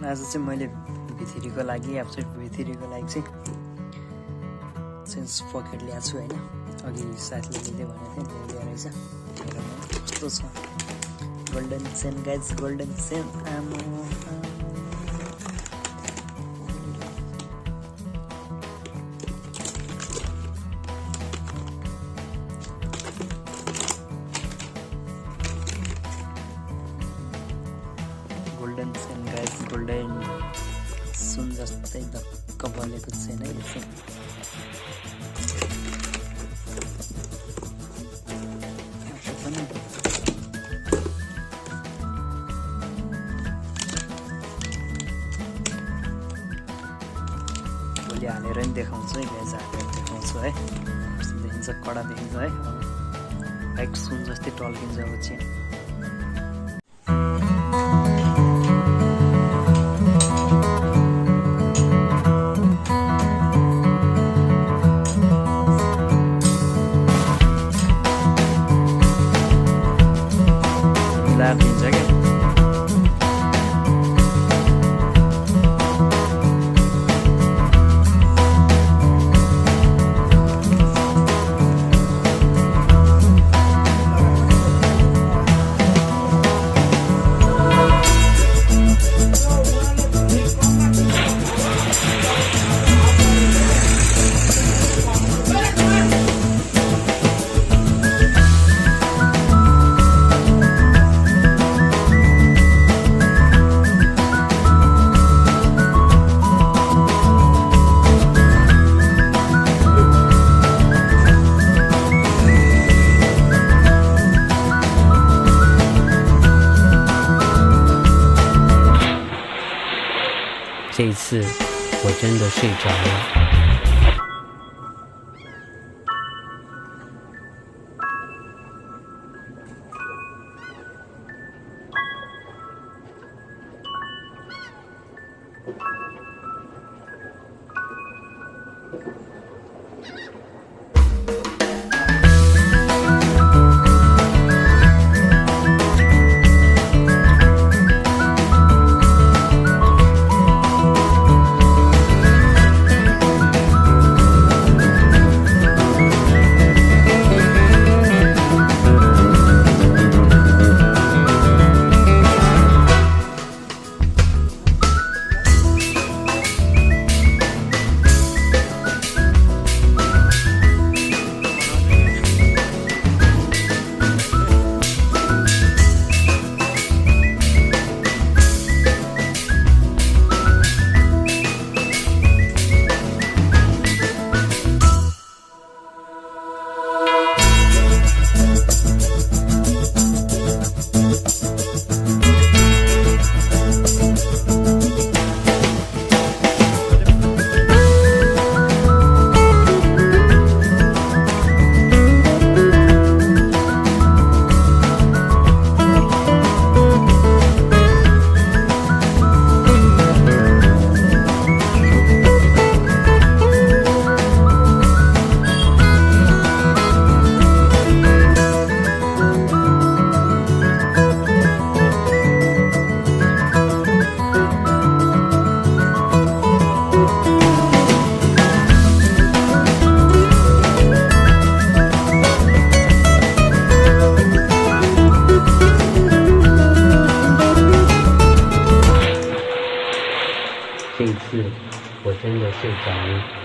आज चाहिँ मैले भित्रीको लागि एब्सेट भित्रीको लागि चाहिँ स्प्रकेट ल्याएको छु होइन। अघि साथीले लिँदै भनेको थिएँ ल्याएर रहेछ। कस्तो छ golden Sen guys, golden Sen. आमा गोल्डन सेन गाइज, गोल्डन सुन जस्तै धक्क बलेको छैन है। भोलि हालेर नि देखाउँछु है गाइज, हालेर देखाउँछु है। देखिन्छ कडा देखिन्छ है, लाइक सुन जस्तै टल्किन्छ अब चाहिँ। दिन्छ क्या这一次我真的睡着了。这一次我真的睡着了。